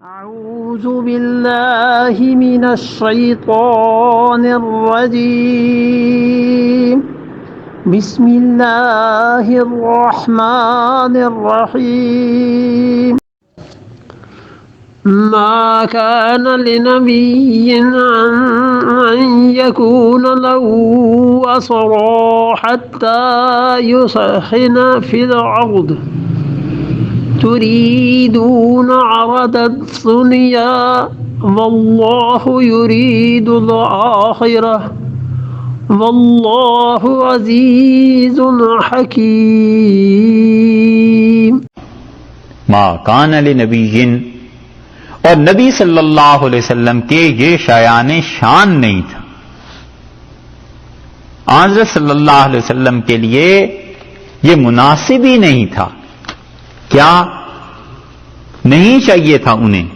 أعوذ بالله من الشيطان الرجيم بسم الله الرحمن الرحيم ما كان لنبي أن يكون له أسرى حتى يسخن في الأرض تريدون عرض الدنيا والله يريد الآخرة والله عزيز حكيم ما کان لنبی، اور نبی صلی اللہ علیہ وسلم کے یہ شایان شان نہیں تھا. حضرت صلی اللہ علیہ وسلم کے لیے یہ مناسب ہی نہیں تھا. کیا نہیں چاہیے تھا انہیں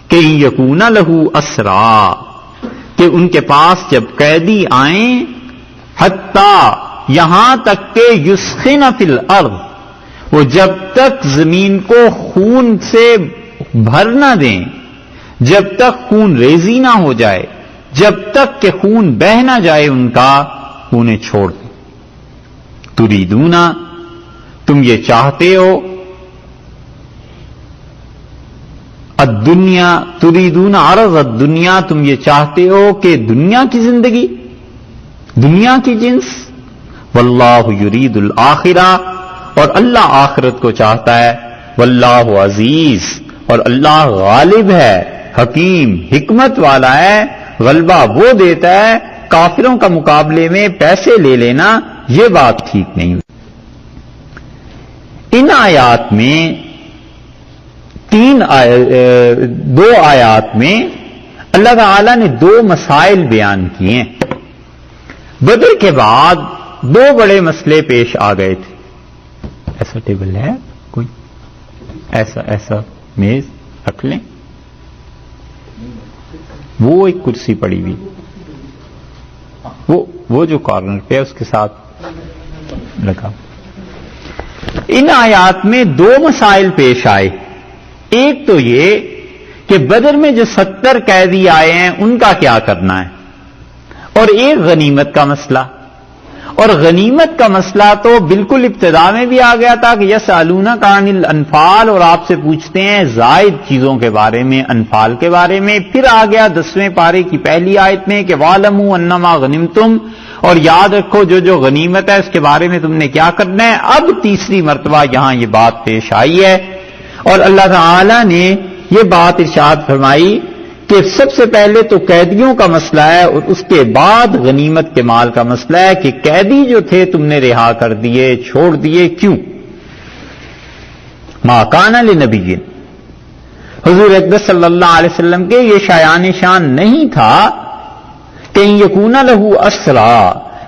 کہ یکون لہو اسرا، کہ ان کے پاس جب قیدی آئیں، حتی یہاں تک کہ یسخن فی الارض، وہ جب تک زمین کو خون سے بھر نہ دیں، جب تک خون ریزی نہ ہو جائے، جب تک کہ خون بہہ نہ جائے ان کا، انہیں چھوڑ دیں. تریدون، تم یہ چاہتے ہو، الدنیا تریدون عرض الدنیا، تم یہ چاہتے ہو کہ دنیا کی زندگی، دنیا کی جنس. واللہ یرید الآخرہ، اور اللہ آخرت کو چاہتا ہے. واللہ عزیز، اور اللہ غالب ہے، حکیم، حکمت والا ہے، غلبہ وہ دیتا ہے. کافروں کا مقابلے میں پیسے لے لینا یہ بات ٹھیک نہیں. ان آیات میں دو آیات میں اللہ تعالی نے دو مسائل بیان کیے ہیں. بدر کے بعد دو بڑے مسئلے پیش آ گئے تھے. ایسا ٹیبل ہے کوئی، ایسا میز رکھ لیں، وہ ایک کرسی پڑی ہوئی، وہ جو کارنر پہ اس کے ساتھ لگا. ان آیات میں دو مسائل پیش آئے. ایک تو یہ کہ بدر میں جو 70 قیدی آئے ہیں ان کا کیا کرنا ہے، اور ایک غنیمت کا مسئلہ. اور غنیمت کا مسئلہ تو بالکل ابتدا میں بھی آ گیا تھا کہ یسألونک عن الانفال، اور آپ سے پوچھتے ہیں زائد چیزوں کے بارے میں، انفال کے بارے میں. پھر آ گیا 10ویں پارے کی پہلی آیت میں کہ وَاعْلَمُوا أَنَّمَا غَنِمْتُمْ، اور یاد رکھو جو غنیمت ہے اس کے بارے میں تم نے کیا کرنا ہے. اب تیسری مرتبہ یہاں یہ بات پیش آئی ہے، اور اللہ تعالی نے یہ بات ارشاد فرمائی کہ سب سے پہلے تو قیدیوں کا مسئلہ ہے، اور اس کے بعد غنیمت کے مال کا مسئلہ ہے کہ قیدی جو تھے تم نے رہا کر دیے، چھوڑ دیے. کیوں؟ ما کان لنبی، حضور اکرم صلی اللہ علیہ وسلم کے یہ شایان شان نہیں تھا کہ یکون لہو اسرا،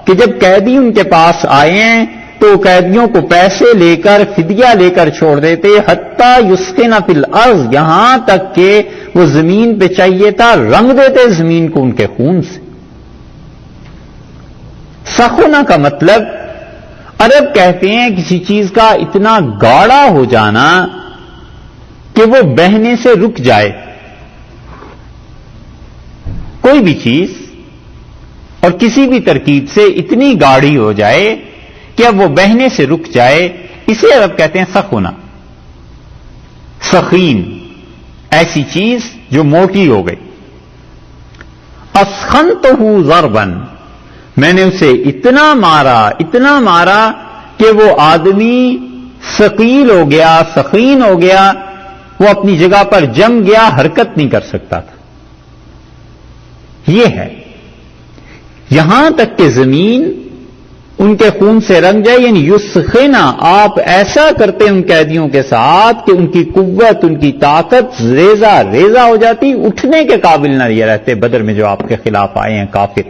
کہ جب قیدی ان کے پاس آئے ہیں تو قیدیوں کو پیسے لے کر، فدیہ لے کر چھوڑ دیتے. حتی یسخن فی الارض، یہاں تک کہ وہ زمین پہ چاہیے تھا رنگ دیتے زمین کو ان کے خون سے. سخنا کا مطلب عرب کہتے ہیں کسی چیز کا اتنا گاڑا ہو جانا کہ وہ بہنے سے رک جائے. کوئی بھی چیز اور کسی بھی ترکیب سے اتنی گاڑی ہو جائے کہ اب وہ بہنے سے رک جائے، اسے عرب کہتے ہیں سخنا. سخین، ایسی چیز جو موٹی ہو گئی. اسخنتہ ضربا، میں نے اسے اتنا مارا کہ وہ آدمی ثقیل ہو گیا، سخین ہو گیا، وہ اپنی جگہ پر جم گیا، حرکت نہیں کر سکتا تھا. یہ ہے یہاں تک کہ زمین ان کے خون سے رنگ جائے. یعنی یسخنا، آپ ایسا کرتے ان قیدیوں کے ساتھ کہ ان کی قوت، ان کی طاقت ریزہ ہو جاتی، اٹھنے کے قابل نہ یہ رہتے. بدر میں جو آپ کے خلاف آئے ہیں کافر.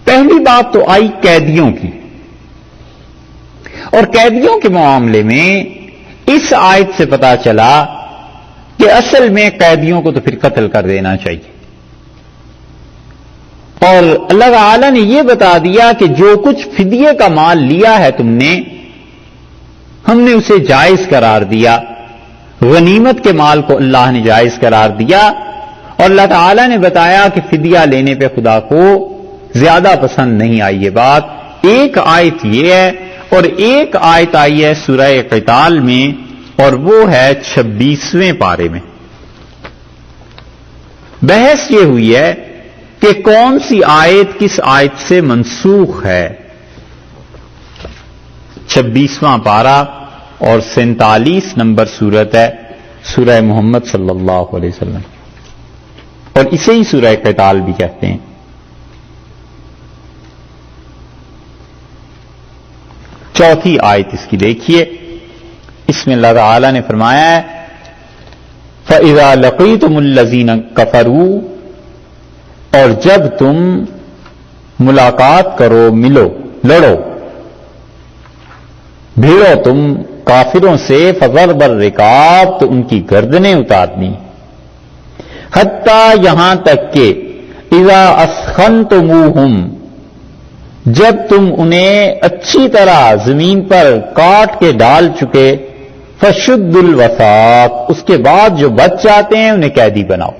پہلی بات تو آئی قیدیوں کی، اور قیدیوں کے معاملے میں اس آیت سے پتا چلا کہ اصل میں قیدیوں کو تو پھر قتل کر دینا چاہیے. اور اللہ تعالی نے یہ بتا دیا کہ جو کچھ فدیے کا مال لیا ہے تم نے، ہم نے اسے جائز قرار دیا. غنیمت کے مال کو اللہ نے جائز قرار دیا اور اللہ تعالیٰ نے بتایا کہ فدیہ لینے پہ خدا کو زیادہ پسند نہیں آئی یہ بات. ایک آیت یہ ہے اور ایک آیت آئی ہے سورہ قتال میں اور وہ ہے 26ویں پارے میں. بحث یہ ہوئی ہے کہ کون سی آیت کس آیت سے منسوخ ہے. 26واں پارہ اور 47 نمبر سورت ہے سورہ محمد صلی اللہ علیہ وسلم اور اسے ہی سورہ قتال بھی کہتے ہیں. چوتھی آیت اس کی دیکھیے. اس میں اللہ تعالی نے فرمایا ہے فَإِذَا لَقِيتُمُ الَّذِينَ كَفَرُوا اور جب تم ملاقات کرو ملو لڑو بھیڑو تم کافروں سے فَضَرْبَ الرِّقَابِ تو ان کی گردنیں اتارنی حتیٰ یہاں تک کہ اذا اسخنتموہم جب تم انہیں اچھی طرح زمین پر کاٹ کے ڈال چکے فشد الوثاق اس کے بعد جو بچ جاتے ہیں انہیں قیدی بناؤ.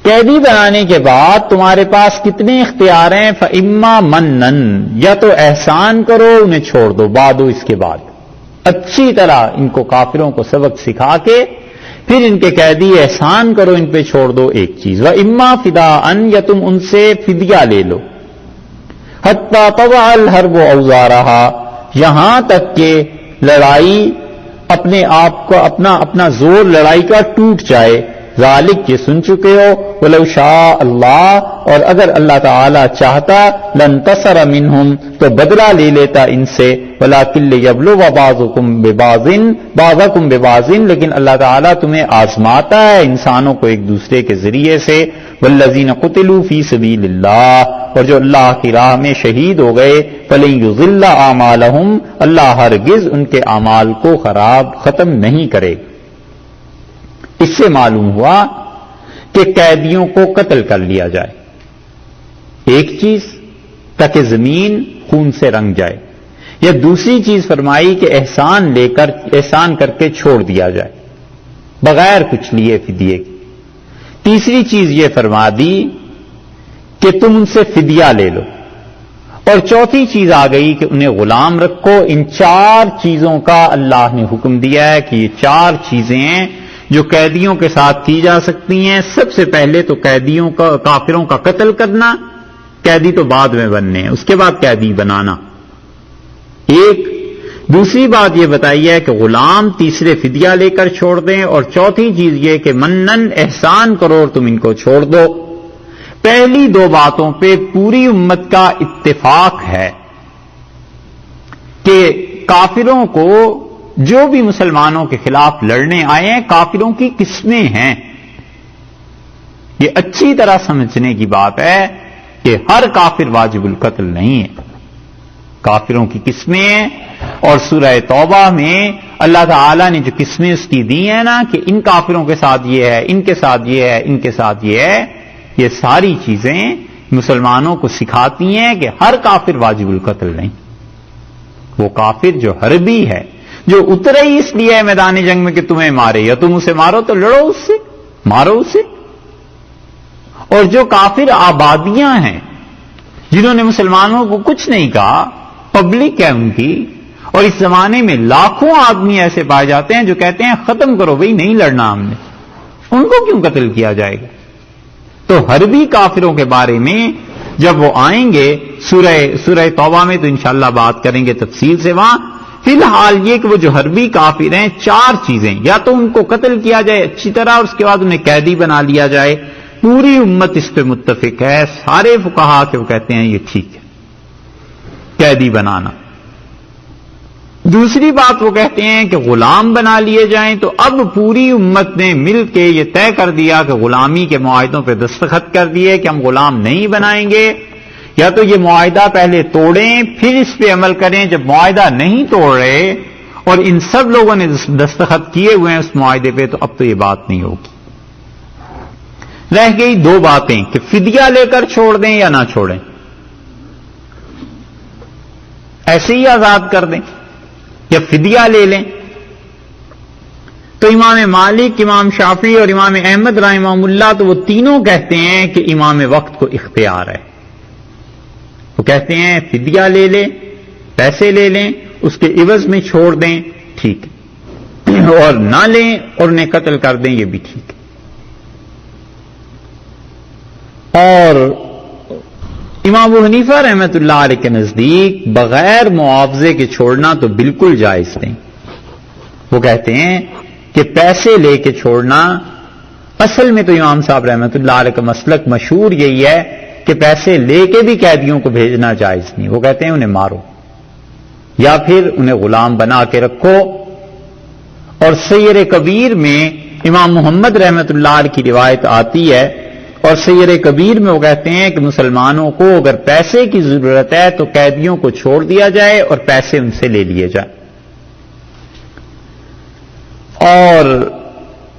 قیدی بنانے کے بعد تمہارے پاس کتنے اختیار ہیں فَإِمَّا مَنًّن یا تو احسان کرو انہیں چھوڑ دو بعدو اس کے بعد اچھی طرح ان کو کافروں کو سبق سکھا کے پھر ان کے قیدی احسان کرو ان پہ چھوڑ دو ایک چیز. وَإِمَّا فِدَاءً یا تم ان سے فدیہ لے لو حتیٰ تضع الحرب اوزارها یہاں تک کہ لڑائی اپنے آپ کو اپنا زور لڑائی کا ٹوٹ جائے. ذالک یہ سن چکے ہو ولو شاء اللہ اور اگر اللہ تعالی چاہتا لانتصر منہم تو بدلہ لے لیتا ان سے ولکن لیبلو بعضکم ببعض لیکن اللہ تعالی تمہیں آزماتا ہے انسانوں کو ایک دوسرے کے ذریعے سے. والذین قتلوا فی سبیل اللہ اور جو اللہ کی راہ میں شہید ہو گئے فلن یضل اعمالہم اللہ ہرگز ان کے اعمال کو ختم نہیں کرے. اس سے معلوم ہوا کہ قیدیوں کو قتل کر لیا جائے ایک چیز تاکہ زمین خون سے رنگ جائے یا دوسری چیز فرمائی کہ احسان کر کے چھوڑ دیا جائے بغیر کچھ لیے فدیے کی. تیسری چیز یہ فرما دی کہ تم ان سے فدیہ لے لو اور چوتھی چیز آ گئی کہ انہیں غلام رکھو. ان چار چیزوں کا اللہ نے حکم دیا ہے کہ یہ چار چیزیں ہیں جو قیدیوں کے ساتھ کی جا سکتی ہیں. سب سے پہلے تو قیدیوں کا کافروں کا قتل کرنا قیدی تو بعد میں بننے ہیں اس کے بعد قیدی بنانا ایک. دوسری بات یہ بتائی ہے کہ غلام تیسرے فدیہ لے کر چھوڑ دیں اور چوتھی چیز یہ کہ منن احسان کرو اور تم ان کو چھوڑ دو. پہلی دو باتوں پہ پوری امت کا اتفاق ہے کہ کافروں کو جو بھی مسلمانوں کے خلاف لڑنے آئے ہیں کافروں کی قسمیں ہیں. یہ اچھی طرح سمجھنے کی بات ہے کہ ہر کافر واجب القتل نہیں ہے کافروں کی قسمیں ہیں. اور سورہ توبہ میں اللہ تعالی نے جو قسمیں اس کی دی ہیں نا کہ ان کافروں کے ساتھ یہ ہے ان کے ساتھ یہ ہے ان کے ساتھ یہ ہے یہ ساری چیزیں مسلمانوں کو سکھاتی ہیں کہ ہر کافر واجب القتل نہیں. وہ کافر جو حربی ہے جو اترے ہی اس لیے ہے میدان جنگ میں کہ تمہیں مارے یا تم اسے مارو تو لڑو اس سے مارو اسے. اور جو کافر آبادیاں ہیں جنہوں نے مسلمانوں کو کچھ نہیں کہا پبلک ہے ان کی اور اس زمانے میں لاکھوں آدمی ایسے پائے جاتے ہیں جو کہتے ہیں ختم کرو بھئی نہیں لڑنا ہم نے ان کو کیوں قتل کیا جائے گا. تو حربی کافروں کے بارے میں جب وہ آئیں گے سورہ توبہ میں تو انشاءاللہ بات کریں گے تفصیل سے. وہاں فی الحال یہ کہ وہ جو حربی کافر ہیں چار چیزیں یا تو ان کو قتل کیا جائے اچھی طرح اور اس کے بعد انہیں قیدی بنا لیا جائے. پوری امت اس پہ متفق ہے سارے فقہا کہ وہ کہتے ہیں یہ ٹھیک ہے قیدی بنانا. دوسری بات وہ کہتے ہیں کہ غلام بنا لیے جائیں. تو اب پوری امت نے مل کے یہ طے کر دیا کہ غلامی کے معاہدوں پہ دستخط کر دیے کہ ہم غلام نہیں بنائیں گے یا تو یہ معاہدہ پہلے توڑیں پھر اس پہ عمل کریں. جب معاہدہ نہیں توڑ رہے اور ان سب لوگوں نے دستخط کیے ہوئے ہیں اس معاہدے پہ تو اب تو یہ بات نہیں ہوگی. رہ گئی دو باتیں کہ فدیہ لے کر چھوڑ دیں یا نہ چھوڑیں ایسے ہی آزاد کر دیں. یا فدیہ لے لیں. تو امام مالک، امام شافعی اور امام احمد رحمہ اللہ تو وہ تینوں کہتے ہیں کہ امام وقت کو اختیار ہے. وہ کہتے ہیں فدیہ لے لیں، پیسے لے لیں، اس کے عوض میں چھوڑ دیں، ٹھیک ہے، اور نہ لیں اور انہیں قتل کر دیں، یہ بھی ٹھیک ہے. اور امام ابو حنیفہ رحمۃ اللہ علیہ کے نزدیک بغیر معاوضے کے چھوڑنا تو بالکل جائز نہیں. وہ کہتے ہیں کہ پیسے لے کے چھوڑنا، اصل میں تو امام صاحب رحمۃ اللہ علیہ کا مسلک مشہور یہی ہے کہ پیسے لے کے بھی قیدیوں کو بھیجنا جائز نہیں. وہ کہتے ہیں انہیں مارو یا پھر انہیں غلام بنا کے رکھو. اور سیر کبیر میں امام محمد رحمۃ اللہ علیہ کی روایت آتی ہے، اور سیر کبیر میں وہ کہتے ہیں کہ مسلمانوں کو اگر پیسے کی ضرورت ہے تو قیدیوں کو چھوڑ دیا جائے اور پیسے ان سے لے لیے جائیں. اور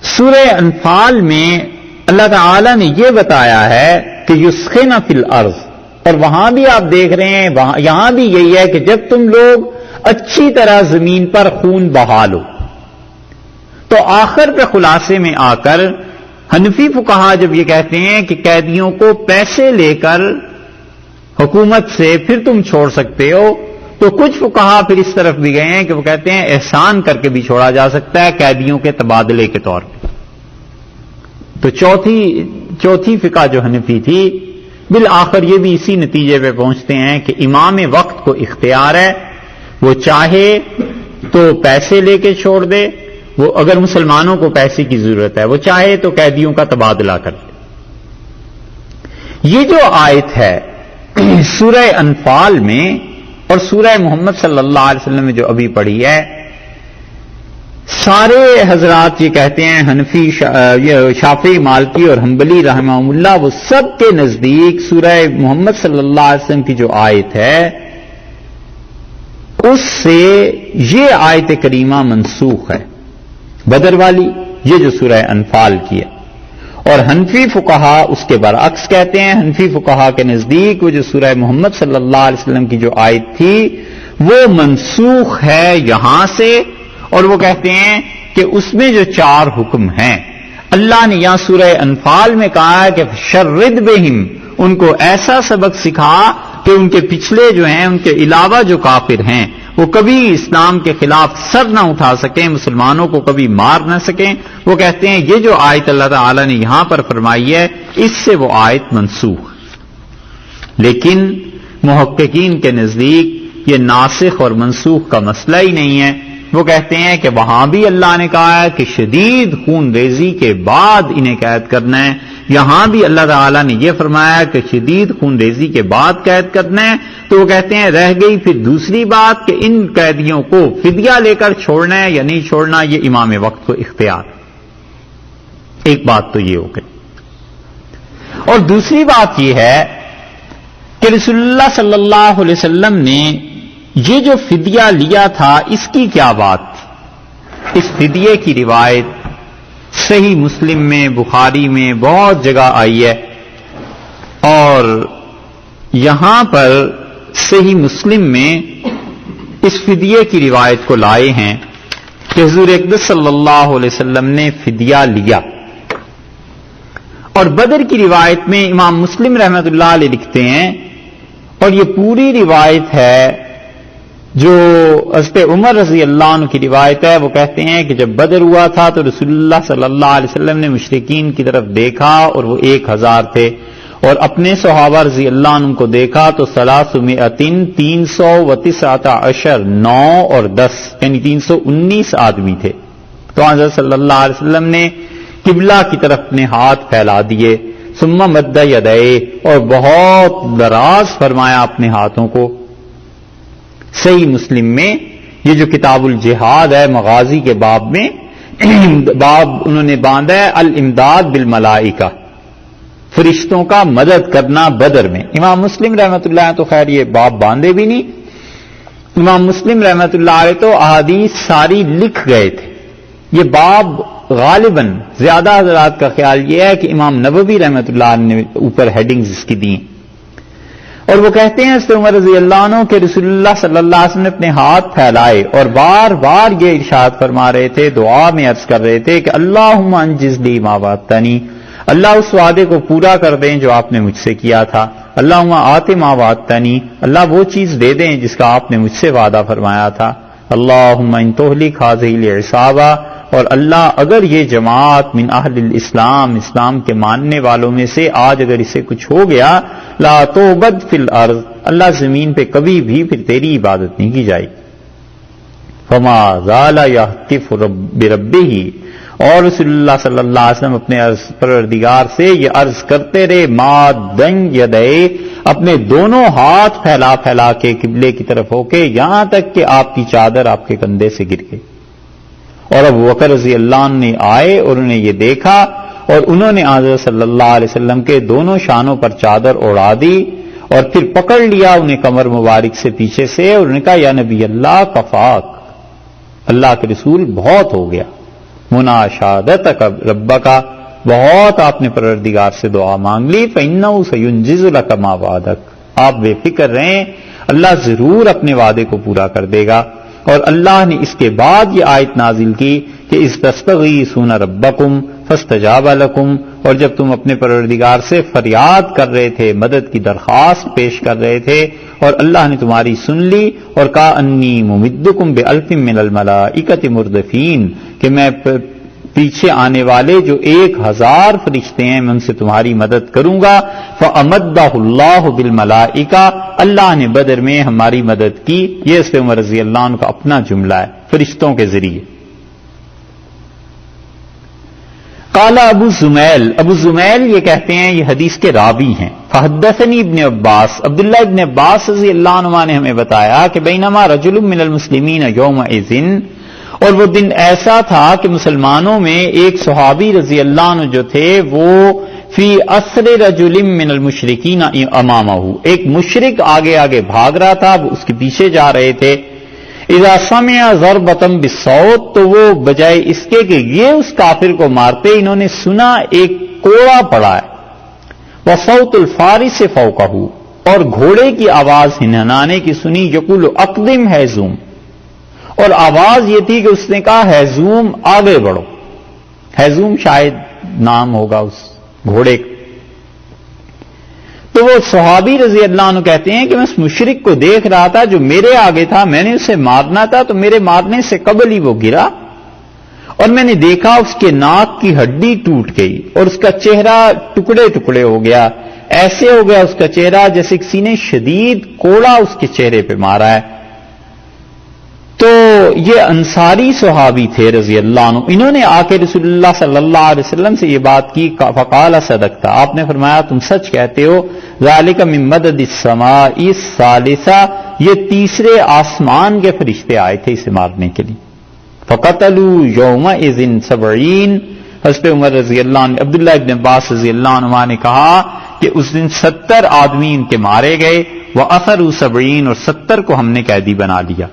سورہ انفال میں اللہ تعالی نے یہ بتایا ہے کہ یسخن فی الارض، اور وہاں بھی آپ دیکھ رہے ہیں یہاں بھی یہی ہے کہ جب تم لوگ اچھی طرح زمین پر خون بہا لو. تو آخر پہ خلاصے میں آ کر حنفی فقہا جب یہ کہتے ہیں کہ قیدیوں کو پیسے لے کر حکومت سے پھر تم چھوڑ سکتے ہو، تو کچھ فقہا پھر اس طرف بھی گئے ہیں کہ وہ کہتے ہیں احسان کر کے بھی چھوڑا جا سکتا ہے قیدیوں کے تبادلے کے طور پہ. تو چوتھی فقہ جو حنفی تھی بالآخر یہ بھی اسی نتیجے پہ پہنچتے ہیں کہ امام وقت کو اختیار ہے، وہ چاہے تو پیسے لے کے چھوڑ دے، وہ اگر مسلمانوں کو پیسے کی ضرورت ہے، وہ چاہے تو قیدیوں کا تبادلہ کر لے. یہ جو آیت ہے سورہ انفال میں اور سورہ محمد صلی اللہ علیہ وسلم میں جو ابھی پڑھی ہے، سارے حضرات یہ کہتے ہیں حنفی، شافعی، مالکی اور حنبلی رحمہ اللہ، وہ سب کے نزدیک سورہ محمد صلی اللہ علیہ وسلم کی جو آیت ہے اس سے یہ آیت کریمہ منسوخ ہے، بدر والی، یہ جو سورہ انفال کی ہے. اور حنفی فقہا اس کے برعکس کہتے ہیں. حنفی فقہا کے نزدیک وہ جو سورہ محمد صلی اللہ علیہ وسلم کی جو آیت تھی وہ منسوخ ہے یہاں سے، اور وہ کہتے ہیں کہ اس میں جو 4 حکم ہیں اللہ نے یہاں سورہ انفال میں کہا ہے کہ شرد بہم، ان کو ایسا سبق سکھا کہ ان کے پچھلے جو ہیں، ان کے علاوہ جو کافر ہیں، وہ کبھی اسلام کے خلاف سر نہ اٹھا سکیں، مسلمانوں کو کبھی مار نہ سکیں. وہ کہتے ہیں یہ جو آیت اللہ تعالی نے یہاں پر فرمائی ہے اس سے وہ آیت منسوخ. لیکن محققین کے نزدیک یہ ناسخ اور منسوخ کا مسئلہ ہی نہیں ہے. وہ کہتے ہیں کہ وہاں بھی اللہ نے کہا ہے کہ شدید خون ریزی کے بعد انہیں قید کرنا ہے، یہاں بھی اللہ تعالیٰ نے یہ فرمایا کہ شدید خون ریزی کے بعد قید کرنا ہے. تو وہ کہتے ہیں رہ گئی پھر دوسری بات کہ ان قیدیوں کو فدیہ لے کر چھوڑنا ہے یا نہیں چھوڑنا، یہ امام وقت کو اختیار. ایک بات تو یہ ہو گئی. اور دوسری بات یہ ہے کہ رسول اللہ صلی اللہ علیہ وسلم نے یہ جو فدیہ لیا تھا اس کی کیا بات تھی؟ اس فدیے کی روایت صحیح مسلم میں، بخاری میں بہت جگہ آئی ہے، اور یہاں پر صحیح مسلم میں اس فدیے کی روایت کو لائے ہیں کہ حضور اقدس صلی اللہ علیہ وسلم نے فدیہ لیا. اور بدر کی روایت میں امام مسلم رحمۃ اللہ علیہ لکھتے ہیں، اور یہ پوری روایت ہے جو حضرت عمر رضی اللہ عنہ کی روایت ہے. وہ کہتے ہیں کہ جب بدر ہوا تھا تو رسول اللہ صلی اللہ علیہ وسلم نے مشرکین کی طرف دیکھا اور وہ 1000 تھے، اور اپنے صحابہ رضی اللہ عنہ کو دیکھا تو 319 9 اور 10 یعنی 319 آدمی تھے. تو حضرت صلی اللہ علیہ وسلم نے قبلہ کی طرف اپنے ہاتھ پھیلا دیے، ثم مد یدیہ، اور بہت دراز فرمایا اپنے ہاتھوں کو. صحیح مسلم میں یہ جو کتاب الجہاد ہے مغازی کے باب میں باب انہوں نے باندھا ہے الامداد بالملائکہ، فرشتوں کا مدد کرنا بدر میں. امام مسلم رحمۃ اللہ تو خیر یہ باب باندھے بھی نہیں. امام مسلم رحمۃ اللہ علیہ تو احادیث ساری لکھ گئے تھے. یہ باب غالباً زیادہ حضرات کا خیال یہ ہے کہ امام نووی رحمۃ اللہ نے اوپر ہیڈنگز اس کی دی. اور وہ کہتے ہیں حضرت عمر رضی اللہ عنہ کہ رسول اللہ صلی اللہ علیہ وسلم نے اپنے ہاتھ پھیلائے اور بار بار یہ ارشاد فرما رہے تھے، دعا میں عرض کر رہے تھے کہ اللہم انجز لی ما وعدتنی، اللہ اس وعدے کو پورا کر دیں جو آپ نے مجھ سے کیا تھا، اللہم آت ما وعدتنی، اللہ وہ چیز دے دیں جس کا آپ نے مجھ سے وعدہ فرمایا تھا، اللہم ان تہلک ہذہ العصابہ، اور اللہ اگر یہ جماعت من اہل الاسلام، اسلام کے ماننے والوں میں سے آج اگر اسے کچھ ہو گیا، لا تعبد فی الارض، اللہ زمین پہ کبھی بھی پھر تیری عبادت نہیں کی جائے گی۔ فما زال یہتف بربہ، اور رسول اللہ صلی اللہ علیہ وسلم اپنے پروردگار سے یہ عرض کرتے رہے، مادن یدے، اپنے دونوں ہاتھ پھیلا پھیلا کے قبلے کی طرف ہو کے، یہاں تک کہ آپ کی چادر آپ کے کندھے سے گر گئی۔ اور ابو بکر رضی اللہ عنہ نے آئے اور انہیں یہ دیکھا، اور انہوں نے حضرت صلی اللہ علیہ وسلم کے دونوں شانوں پر چادر اڑا دی اور پھر پکڑ لیا انہیں کمر مبارک سے پیچھے سے، اور انہوں نے کہا یا نبی اللہ کفاک، اللہ کے رسول بہت ہو گیا، مناشادتک ربک، بہت آپ نے پروردگار سے دعا مانگ لی، فإنہ سینجز لک ما وعدک، آپ بے فکر رہیں، اللہ ضرور اپنے وعدے کو پورا کر دے گا۔ اور اللہ نے اس کے بعد یہ آیت نازل کی کہ اذ تستغیثون ربکم فاستجاب لکم، اور جب تم اپنے پروردگار سے فریاد کر رہے تھے، مدد کی درخواست پیش کر رہے تھے، اور اللہ نے تمہاری سن لی، اور کہا انی ممدکم بألف من الملائکۃ مردفین، کہ میں پیچھے آنے والے جو 1000 فرشتے ہیں میں ان سے تمہاری مدد کروں گا، فأمدہ اللہ بالملائکہ، اللہ نے بدر میں ہماری مدد کی۔ یہ حضرت عمر رضی اللہ عنہ کا اپنا جملہ ہے، فرشتوں کے ذریعے۔ قال ابو زمیل یہ کہتے ہیں، یہ حدیث کے راوی ہیں، فحدثنی ابن عباس، عبداللہ ابن عباس رضی اللہ عنہ نے ہمیں بتایا کہ بینما رجل من المسلمین یومئذ، اور وہ دن ایسا تھا کہ مسلمانوں میں ایک صحابی رضی اللہ عنہ جو تھے وہ فی اسر رجل من المشرکین امامہ، ایک مشرک آگے آگے بھاگ رہا تھا، وہ اس کے پیچھے جا رہے تھے، اذا سمع ضربۃ بالصوت، تو وہ بجائے اس کے کہ یہ اس کافر کو مارتے، انہوں نے سنا ایک کوڑا پڑا ہے، وصوت الفارس فوقہ، اور گھوڑے کی آواز ہنہنانے کی سنی، یقول اقدم ہیزوم، اور آواز یہ تھی کہ اس نے کہا ہیزوم آگے بڑھو، ہیزوم شاید نام ہوگا اس گھوڑے کا۔ تو وہ صحابی رضی اللہ عنہ کہتے ہیں کہ میں اس مشرک کو دیکھ رہا تھا جو میرے آگے تھا، میں نے اسے مارنا تھا تو میرے مارنے سے قبل ہی وہ گرا، اور میں نے دیکھا اس کے ناک کی ہڈی ٹوٹ گئی اور اس کا چہرہ ٹکڑے ٹکڑے ہو گیا، ایسے ہو گیا اس کا چہرہ جیسے کسی نے شدید کوڑا اس کے چہرے پہ مارا ہے۔ تو یہ انصاری صحابی تھے رضی اللہ عنہ، انہوں نے آ کے رسول اللہ صلی اللہ علیہ وسلم سے یہ بات کی، فقال صدقتا، آپ نے فرمایا تم سچ کہتے ہو، ذالک من مدد السماء الثالثہ، یہ تیسرے آسمان کے فرشتے آئے تھے اسے مارنے کے لیے، فقتلوا یومئذ 70، حضرت عمر رضی اللہ عنہ، عبداللہ ابن عباس رضی اللہ عنہ نے کہا کہ اس دن 70 آدمی ان کے مارے گئے، وأثروا 70، اور 70 کو ہم نے قیدی بنا لیا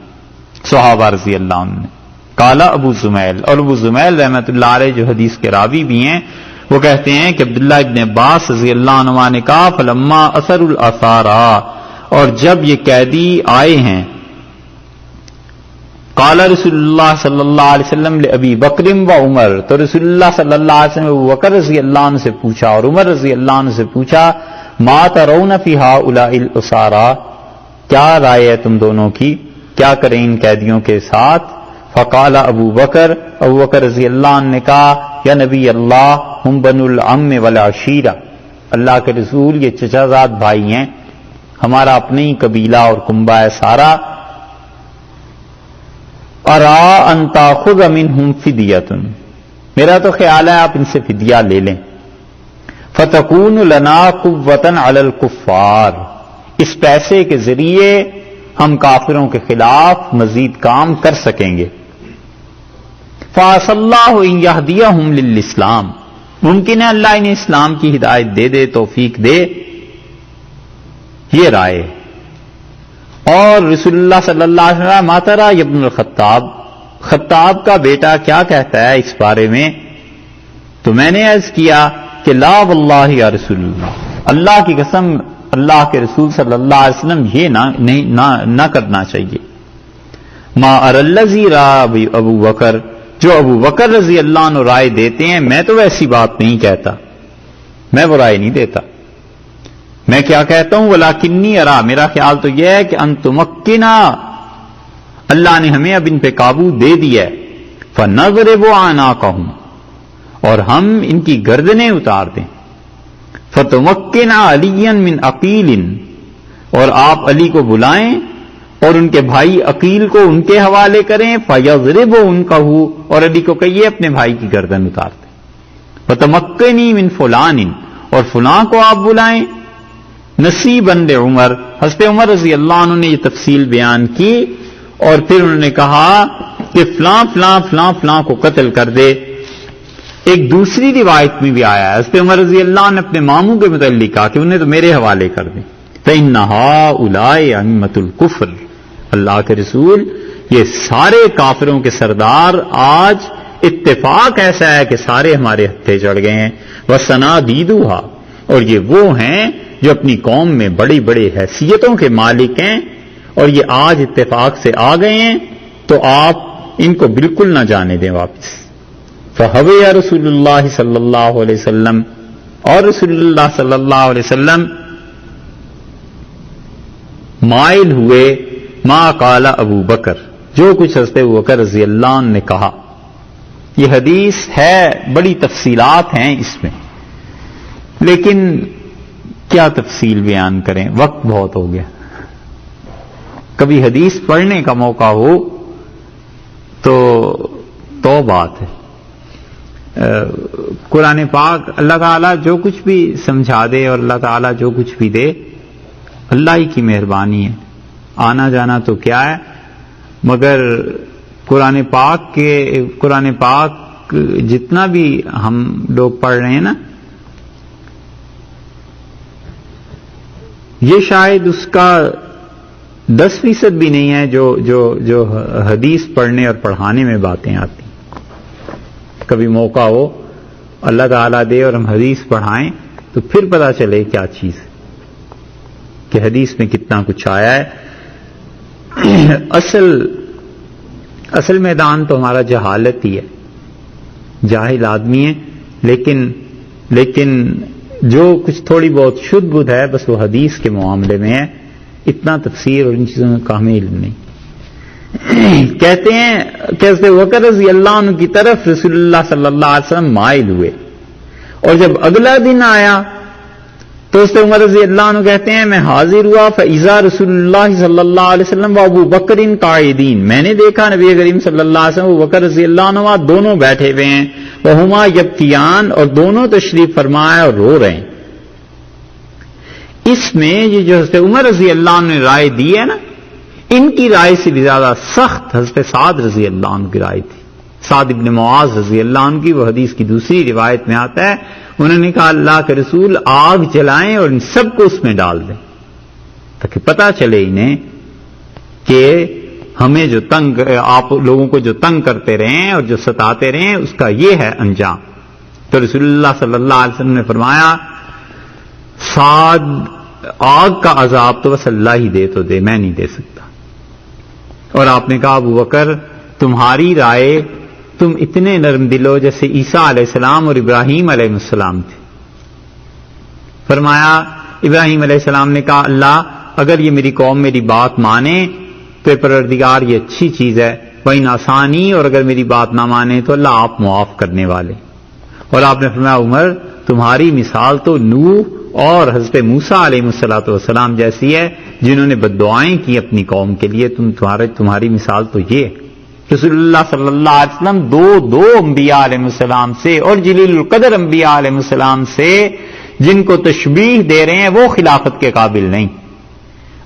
صحابہ رضی اللہ عنہ نے۔ قال ابو زمیل، اور ابو زمیل رحمۃ اللہ علیہ جو حدیث کے راوی بھی ہیں، وہ کہتے ہیں کہ عبداللہ ابن عباس رضی اللہ عنہ نے کہا فلما اثر الاسارا، اور جب یہ قیدی آئے ہیں، قال رسول اللہ صلی اللہ علیہ وسلم لابی بکر و عمر، تو رسول اللہ صلی اللہ علیہ وسلم ابو بکر رضی اللہ عنہ سے پوچھا اور عمر رضی اللہ عنہ سے پوچھا، ما ترون فی ہؤلاء الاسارا، کیا رائے ہے تم دونوں کی، کیا کریں ان قیدیوں کے ساتھ؟ فقال ابو بکر رضی اللہ عنہ نے کہا یا نبی اللہ ہم بنو العم والعشیرہ، اللہ کے رسول یہ چچا زاد بھائی ہیں، ہمارا اپنے ہی قبیلہ اور کنبہ ہے سارا، ارا ان تاخذ منہم فدیۃ، میرا تو خیال ہے آپ ان سے فدیہ لے لیں، فتکون لنا قوۃ علی الکفار، اس پیسے کے ذریعے ہم کافروں کے خلاف مزید کام کر سکیں گے، فعسى اللہ ان یہدیہم للاسلام، ممکن ہے اللہ انہیں اسلام کی ہدایت دے دے، توفیق دے، یہ رائے۔ اور رسول اللہ صلی اللہ علیہ وسلم ما ترى یا ابن الخطاب، خطاب کا بیٹا کیا کہتا ہے اس بارے میں؟ تو میں نے عرض کیا کہ لا واللہ یا رسول اللہ، اللہ کی قسم اللہ کے رسول صلی اللہ علیہ وسلم یہ نہ کرنا چاہیے. ما ارلذی را ابو بکر، جو ابو بکر رضی اللہ عنہ رائے دیتے ہیں میں تو ویسی بات نہیں کہتا، میں وہ رائے نہیں دیتا. میں کیا کہتا ہوں؟ ولیکنی ارا، میرا خیال تو یہ ہے کہ ان تمکنا، اللہ نے ہمیں اب ان پہ قابو دے دیا ہے، فنضرب اعناقہم، اور ہم ان کی گردنیں اتار دیں. فتمکن علی من عقیل، اور آپ علی کو بلائیں اور ان کے بھائی عقیل کو ان کے حوالے کریں. فیضرب عنقہ، اور علی کو کہیے اپنے بھائی کی گردن اتار دیں. فتمکنی من فلان، اور فلاں کو آپ بلائیں. نصیبا لعمر، حضرت عمر رضی اللہ عنہ نے یہ تفصیل بیان کی اور پھر انہوں نے کہا کہ فلاں فلاں فلاں فلاں کو قتل کر دے. ایک دوسری روایت میں بھی آیا ہے حضرت عمر رضی اللہ عنہ نے اپنے ماموں کے متعلق کہا کہ انہیں تو میرے حوالے کر دیں. فإن هؤلاء أئمة الكفر، اللہ کے رسول یہ سارے کافروں کے سردار آج اتفاق ایسا ہے کہ سارے ہمارے ہتھے چڑھ گئے ہیں. وصنادیدها، اور یہ وہ ہیں جو اپنی قوم میں بڑی بڑی حیثیتوں کے مالک ہیں اور یہ آج اتفاق سے آ گئے ہیں، تو آپ ان کو بالکل نہ جانے دیں واپس. فحوی رسول اللہ صلی اللہ علیہ وسلم، اور رسول اللہ صلی اللہ علیہ وسلم مائل ہوئے ما قال ابو بکر، جو کچھ حضرت ابو بکر رضی اللہ عنہ نے کہا. یہ حدیث ہے، بڑی تفصیلات ہیں اس میں، لیکن کیا تفصیل بیان کریں، وقت بہت ہو گیا. کبھی حدیث پڑھنے کا موقع ہو تو بات ہے. قرآن پاک اللہ تعالیٰ جو کچھ بھی سمجھا دے اور اللہ تعالیٰ جو کچھ بھی دے اللہ ہی کی مہربانی ہے. آنا جانا تو کیا ہے، مگر قرآن پاک جتنا بھی ہم لوگ پڑھ رہے ہیں نا، یہ شاید اس کا 10% بھی نہیں ہے جو حدیث پڑھنے اور پڑھانے میں باتیں آتی. کبھی موقع ہو اللہ تعالیٰ دے اور ہم حدیث پڑھائیں تو پھر پتہ چلے کیا چیز ہے کہ حدیث میں کتنا کچھ آیا ہے. اصل میدان تو ہمارا جہالت ہی ہے، جاہل آدمی ہے، لیکن جو کچھ تھوڑی بہت شدھ بدھ ہے بس وہ حدیث کے معاملے میں ہے. اتنا تفسیر اور ان چیزوں کا ہمیں علم نہیں. کہتے ہیں کہ حضرت بکر رضی اللہ عنہ کی طرف رسول اللہ صلی اللہ علیہ وسلم مائل ہوئے، اور جب اگلا دن آیا تو حضرت عمر رضی اللہ عنہ کہتے ہیں میں حاضر ہوا فإذا رسول اللہ صلی اللہ علیہ وسلم و ابو بکر قاعدین، میں نے دیکھا نبی کریم صلی اللہ علیہ وسلم ابو بکر رضی اللہ عنہ دونوں بیٹھے ہوئے ہیں، وہما یبکیان، اور دونوں تشریف فرمایا اور رو رہے ہیں. اس میں یہ جو حضرت عمر رضی اللہ عنہ نے رائے دی ہے نا، ان کی رائے سے بھی زیادہ سخت حضرت سعد رضی اللہ عنہ کی رائے تھی. سعد ابن معاذ رضی اللہ عنہ کی، وہ حدیث کی دوسری روایت میں آتا ہے، انہوں نے کہا اللہ کے رسول آگ جلائیں اور ان سب کو اس میں ڈال دیں تاکہ پتہ چلے انہیں کہ ہمیں جو آپ لوگوں کو جو تنگ کرتے رہے ہیں اور جو ستاتے رہے ہیں اس کا یہ ہے انجام. تو رسول اللہ صلی اللہ علیہ وسلم نے فرمایا سعد آگ کا عذاب تو بس اللہ ہی دے تو دے، میں نہیں دے سکتا. اور آپ نے کہا ابو بکر تمہاری رائے، تم اتنے نرم دلو جیسے عیسیٰ علیہ السلام اور ابراہیم علیہ السلام تھے. فرمایا ابراہیم علیہ السلام نے کہا اللہ اگر یہ میری قوم میری بات مانے تو پروردگار یہ اچھی چیز ہے، وہیں آسانی، اور اگر میری بات نہ مانے تو اللہ آپ معاف کرنے والے. اور آپ نے فرمایا عمر تمہاری مثال تو نوح اور حضرت موسیٰ علیہ السلام جیسی ہے جنہوں نے بد دعائیں کی اپنی قوم کے لیے. تمہاری مثال تو یہ. رسول اللہ صلی اللہ علیہ وسلم دو انبیاء علیہ السلام سے اور جلیل القدر انبیاء علیہ السلام سے جن کو تشبیہ دے رہے ہیں وہ خلافت کے قابل نہیں،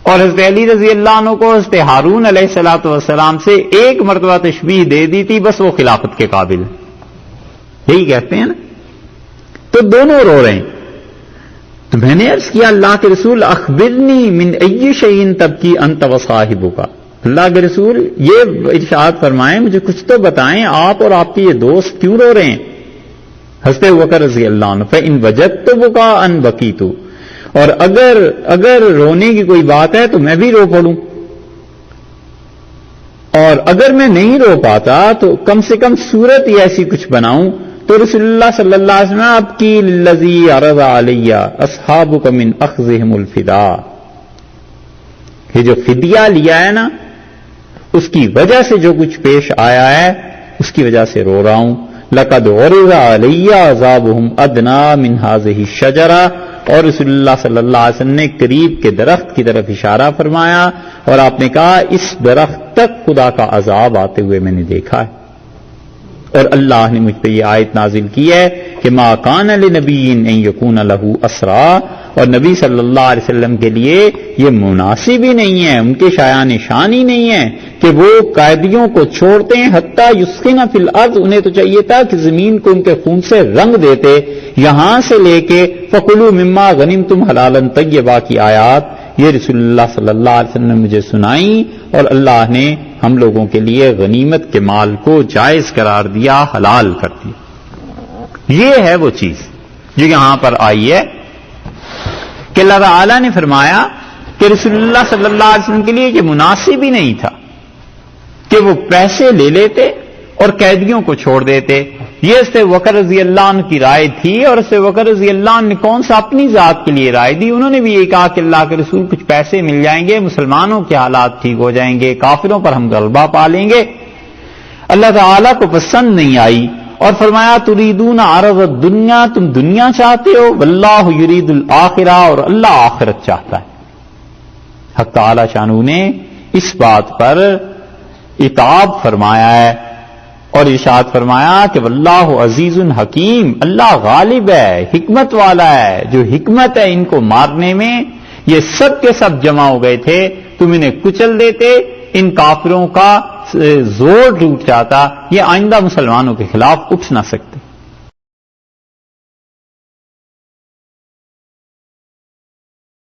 اور حضرت علی رضی اللہ عنہ کو حضرت ہارون علیہ السلام سے ایک مرتبہ تشبیہ دے دی تھی، بس وہ خلافت کے قابل. یہی کہتے ہیں نا. تو دونوں رو رہے ہیں. تو میں نے عرض کیا اللہ کے رسول اخبرنی من ای شیء تبکی انت وصاحبک، اللہ کے رسول یہ ارشاد فرمائیں مجھے کچھ تو بتائیں آپ اور آپ کے یہ دوست کیوں رو رہے ہیں. حضرت بکر رضی اللہ عنہ فإن وجدت بکاء بکیت، اور اگر رونے کی کوئی بات ہے تو میں بھی رو پڑوں، اور اگر میں نہیں رو پاتا تو کم سے کم صورت ہی ایسی کچھ بناؤں. تو رسول اللہ صلی اللہ علیہ وسلم اب کی للذی عرض علی اصحابک من اخذہم الفدا، یہ جو فدیہ لیا ہے نا اس کی وجہ سے جو کچھ پیش آیا ہے اس کی وجہ سے رو رہا ہوں. لقد عرض علی عذابہم ادنا من ہذہ الشجرہ، اور رسول اللہ صلی اللہ علیہ وسلم نے قریب کے درخت کی طرف اشارہ فرمایا اور آپ نے کہا اس درخت تک خدا کا عذاب آتے ہوئے میں نے دیکھا ہے. اور اللہ نے مجھ پہ یہ آیت نازل کی ہے کہ ما کان لنبی ان یکون لہ اسرا، اور نبی صلی اللہ علیہ وسلم کے لیے یہ مناسب ہی نہیں ہے، ان کے شایان شان ہی نہیں ہے کہ وہ قیدیوں کو چھوڑتے ہیں حتیٰ یسخن فی الارض. انہیں تو چاہیے تھا کہ زمین کو ان کے خون سے رنگ دیتے. یہاں سے لے کے فکلوا مما غنمتم حلالا طیبا کی آیات یہ رسول اللہ صلی اللہ علیہ وسلم نے مجھے سنائی، اور اللہ نے ہم لوگوں کے لیے غنیمت کے مال کو جائز قرار دیا، حلال کر دیا. یہ ہے وہ چیز جو یہاں پر آئی ہے کہ اللہ تعالی نے فرمایا کہ رسول اللہ صلی اللہ علیہ وسلم کے لیے یہ مناسب ہی نہیں تھا کہ وہ پیسے لے لیتے اور قیدیوں کو چھوڑ دیتے. یہ اس سے وقر رضی اللہ عنہ کی رائے تھی، اور اس سے وقر رضی اللہ عنہ نے کون سا اپنی ذات کے لیے رائے دی. انہوں نے بھی یہ کہا کہ اللہ کے رسول کچھ پیسے مل جائیں گے، مسلمانوں کے حالات ٹھیک ہو جائیں گے، کافروں پر ہم غلبہ پا لیں گے. اللہ تعالیٰ کو پسند نہیں آئی اور فرمایا تریدون عرض الدنیا، تم دنیا چاہتے ہو، واللہ یرید الآخرہ، اور اللہ آخرت چاہتا ہے. حق تعالی شانہ نے اس بات پر عتاب فرمایا ہے اور ارشاد فرمایا کہ واللہ عزیز حکیم، اللہ غالب ہے، حکمت والا ہے. جو حکمت ہے ان کو مارنے میں، یہ سب کے سب جمع ہو گئے تھے، تم انہیں کچل دیتے، ان کافروں کا زور ٹوٹ جاتا، یہ آئندہ مسلمانوں کے خلاف اٹھ نہ سکتے.